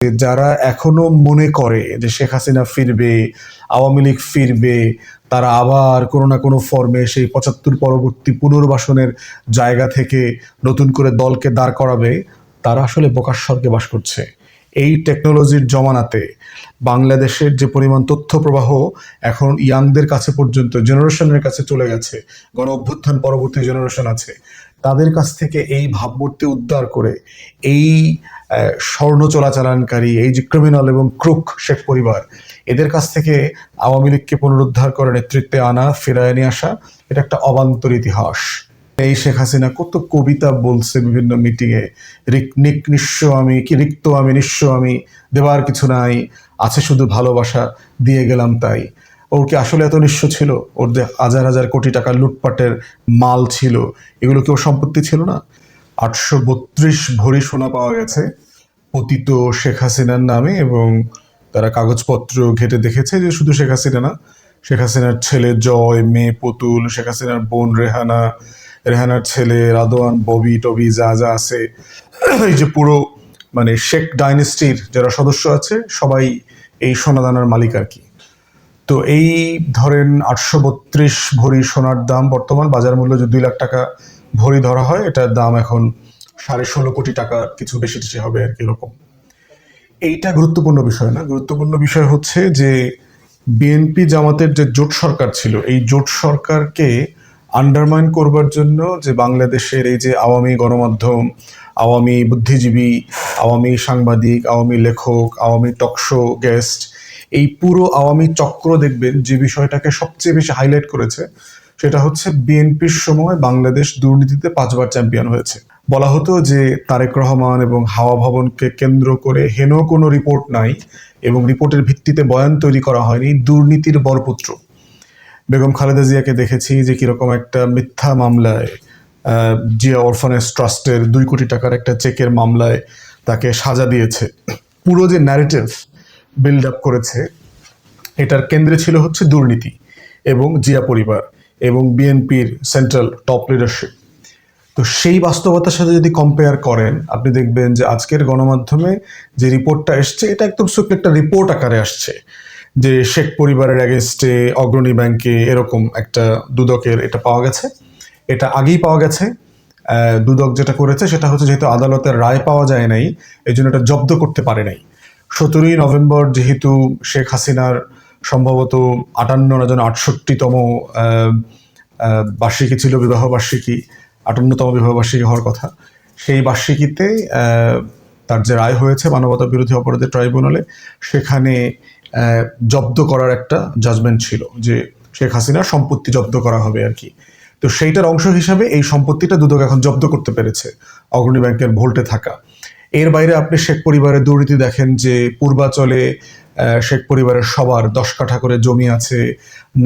যারা এখনো মনে করে যে শেখ হাসিনা ফিরবে, আওয়ামী লীগ ফিরবে, তারা আবার কোনো না কোনো ফর্মে সেই ৭৫ পরবর্তী পুনর্বাসনের জায়গা থেকে নতুন করে দলকে দাঁড় করাবে, তারা আসলে বোকার স্বর্গে বাস করছে। এই টেকনোলজির জমানাতে বাংলাদেশের যে পরিমাণ তথ্য প্রবাহ এখন ইয়াংদের কাছে পর্যন্ত জেনারেশনের কাছে চলে গেছে, গণ অভ্যুত্থান পরবর্তী জেনারেশন আছে, তাদের কাছ থেকে এই ভাবমূর্তি উদ্ধার করে এই স্বর্ণ চোরাচালানকারী, এই যে ক্রিমিনাল এবং ক্রুক শেখ পরিবার, এদের কাছ থেকে আওয়ামী লীগকে পুনরুদ্ধার করে নেতৃত্বে আনা, ফেরায় নিয়ে আসা, এটা একটা অবান্তর ইতিহাস। এই শেখ হাসিনা কত কবিতা বলছে বিভিন্ন মিটিংয়ে, নিঃস্ব আমি, কি রিক্ত আমি, নিঃস্ব আমি, দেবার কিছু নাই, আছে শুধু ভালোবাসা, দিয়ে গেলাম তাই। ওর কি আসলে এত নিঃস্ব ছিল? ওর যে হাজার হাজার কোটি টাকা লুটপাটের মাল ছিল, এগুলো কি ওর সম্পত্তি ছিল না? ৮৩২ ভরি সোনা পাওয়া গেছে পতিত শেখ হাসিনার নামে, এবং তারা কাগজপত্র ঘেটে দেখেছে যে শুধু শেখ হাসিনা না, শেখ হাসিনার ছেলে জয়, মেয়ে পুতুল, শেখ হাসিনার বোন রেহানা, রেহানার ছেলে রাদোয়ান, ববি টবি যা যা আছে, এই যে পুরো মানে শেখ ডাইনেস্টির যারা সদস্য আছে সবাই এই সোনাদানার মালিক আর কি। তো এই ধরেন ৮৩২ ভরি সোনার দাম বর্তমান বাজার মূল্য যে ২ লাখ টাকা ভরি ধরা হয়, এটার দাম এখন ১৬.৫ কোটি টাকা, কিছু বেশি টেশি হবে আর কি এরকম। এইটা গুরুত্বপূর্ণ বিষয় না, গুরুত্বপূর্ণ বিষয় হচ্ছে যে বিএনপি জামাতের যে জোট সরকার ছিল, এই জোট সরকারকে আন্ডারমাইন করবার জন্য যে বাংলাদেশের এই যে আওয়ামী গণমাধ্যম, আওয়ামী বুদ্ধিজীবী, আওয়ামী সাংবাদিক, আওয়ামী লেখক, আওয়ামী টকশো গেস্ট, এই পুরো আওয়ামী চক্র দেখবেন যে বিষয়টাকে সবচেয়ে বেশি হাইলাইট করেছে, সেটা হচ্ছে বিএনপির সময় বাংলাদেশ দুর্নীতিতে 5 বার চ্যাম্পিয়ন হয়েছে। বলা হতো যে তারেক রহমান এবং হাওয়া ভবনকে কেন্দ্র করে হেন কোনো রিপোর্ট নাই এবং রিপোর্টের ভিত্তিতে বয়ান তৈরি করা হয়নি, দুর্নীতির বরপুত্র। বেগম খালেদা জিয়াকে দেখেছি যে কিরকম একটা মিথ্যা মামলায়, জিয়া অরফানেজ ট্রাস্টের 2 কোটি টাকার একটা চেকের মামলায় তাকে সাজা দিয়েছে। পুরো যে ন্যারেটিভ বিল্ড আপ করেছে, এটার কেন্দ্রে ছিল হচ্ছে দুর্নীতি এবং জিয়া পরিবার এবং বিএনপির সেন্ট্রাল টপ লিডারশিপ। তো সেই বাস্তবতার সাথে যদি কম্পেয়ার করেন, আপনি দেখবেন যে আজকের গণমাধ্যমে যে রিপোর্টটা এসছে, এটা একদম শুধু একটা রিপোর্ট আকারে আসছে যে শেখ পরিবারের অ্যাগেনস্টে অগ্রণী ব্যাংকে এরকম একটা দুদকের এটা পাওয়া গেছে। এটা আগেই পাওয়া গেছে। দুদক যেটা করেছে সেটা হচ্ছে, যেহেতু আদালতের রায় পাওয়া যায় নাই, এই জন্য এটা জব্দ করতে পারে নাই। 17ই নভেম্বর যেহেতু শেখ হাসিনার সম্ভবত 58 না যেন 68তম বার্ষিকী ছিল, বিবাহ বার্ষিকী, 58তম বিবাহ বার্ষিকী হওয়ার কথা, সেই বার্ষিকীতে তার যে রায় হয়েছে মানবতা বিরোধী অপরাধের ট্রাইব্যুনালে, সেখানে জব্দ করার একটা জাজমেন্ট ছিল যে শেখ হাসিনার সম্পত্তি জব্দ করা হবে আর কি। তো সেইটার অংশ হিসাবে এই সম্পত্তিটা দুদক এখন জব্দ করতে পেরেছে, অগ্রণী ব্যাংকের ভোল্টে থাকা। এর বাইরে আপনি শেখ পরিবারের দুর্নীতি দেখেন যে পূর্বাচলে শেখ পরিবারের সবার 10 কাঠা করে জমি আছে,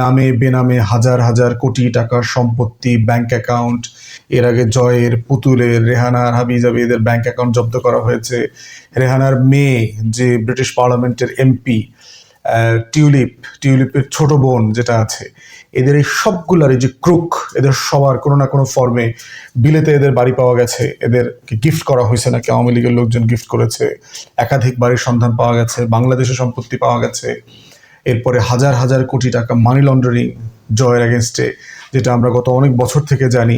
নামে বেনামে হাজার হাজার কোটি টাকার সম্পত্তি, ব্যাংক অ্যাকাউন্ট। এর আগে জয়ের, পুতুলের, রেহানার, হাবিজাবি এদের ব্যাংক অ্যাকাউন্ট জব্দ করা হয়েছে। রেহানার মেয়ে যে ব্রিটিশ পার্লামেন্টের এমপি, টিউলিপের ছোট বোন যেটা আছে, এদের এই সবগুলার এই যে ক্রুক, এদের সবার কোনো না কোনো ফর্মে বিলেতে এদের বাড়ি পাওয়া গেছে, এদেরকে গিফট করা হয়েছে, নাকি আওয়ামী লীগের লোকজন গিফট করেছে, একাধিক বাড়ির সন্ধান পাওয়া গেছে, বাংলাদেশের সম্পত্তি পাওয়া গেছে। এরপরে হাজার হাজার কোটি টাকা মানি লন্ডারিং জয়ের এগেনস্টে, যেটা আমরা গত অনেক বছর থেকে জানি।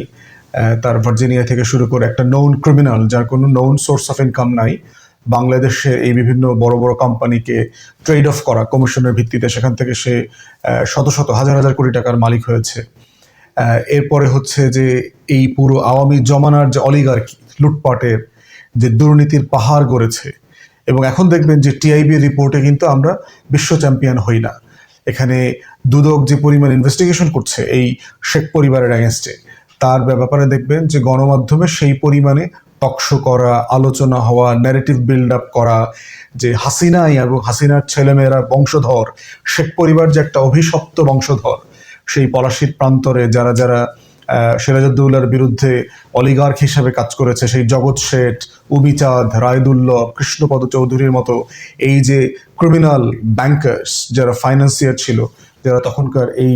তার ভার্জিনিয়া থেকে শুরু করে একটা নোন ক্রিমিনাল, যার কোনো নোন সোর্স অফ ইনকাম নাই, বাংলাদেশের এই বিভিন্ন বড় বড় কোম্পানিকে ট্রেড অফ করা কমিশনের ভিত্তিতে, সেখান থেকে সে শত শত হাজার হাজার কোটি টাকার মালিক হয়েছে। এরপরে হচ্ছে যে এই পুরো আওয়ামী জমানার যে অলিগার্কি, লুটপাটের যে দুর্নীতির পাহাড় গড়েছে। এবং এখন দেখবেন যে টিআইবি রিপোর্টে কিন্তু আমরা বিশ্ব চ্যাম্পিয়ন হই না। এখানে দুদক যে পরিমাণ ইনভেস্টিগেশন করছে এই শেখ পরিবারের অ্যাগেনস্টে, তার ব্যাপারে দেখবেন যে গণমাধ্যমে সেই পরিমাণে টকশো করা, আলোচনা হওয়া, ন্যারেটিভ বিল্ড আপ করা, যে হাসিনাই এবং হাসিনার ছেলেমেয়েরা বংশধর, শেখ পরিবার যে একটা অভিশপ্ত বংশধর, সেই পলাশির প্রান্তরে যারা যারা সিরাজউদ্দৌলার বিরুদ্ধে অলিগার্ক হিসাবে কাজ করেছে, সেই জগৎ শেঠ, উমিচাঁদ, রায়দুল্লভ, কৃষ্ণপদ চৌধুরীর মতো এই যে ক্রিমিনাল ব্যাংকার্স, যারা ফাইন্যান্সিয়ার ছিল, যারা তখনকার এই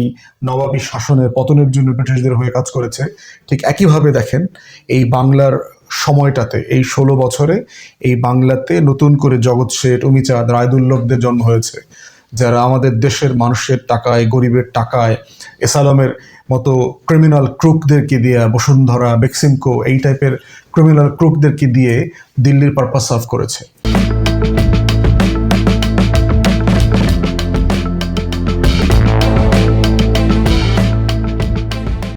নবাবী শাসনের পতনের জন্য ব্রিটিশদের হয়ে কাজ করেছে, ঠিক একইভাবে দেখেন এই বাংলার সময়টাতে, এই 16 বছরে এই বাংলাতে নতুন করে জগৎ শেঠ, অমিচাঁদ, রায়দুল্লভদের জন্ম হয়েছে, যারা আমাদের দেশের মানুষের টাকায়, গরিবের টাকায়, এসালমের মতো ক্রিমিনাল ক্রুকদেরকে দিয়ে, বসুন্ধরা, বেক্সিমকো এই টাইপের ক্রিমিনাল ক্রুকদেরকে দিয়ে দিল্লির পারপাস সার্ভ করেছে।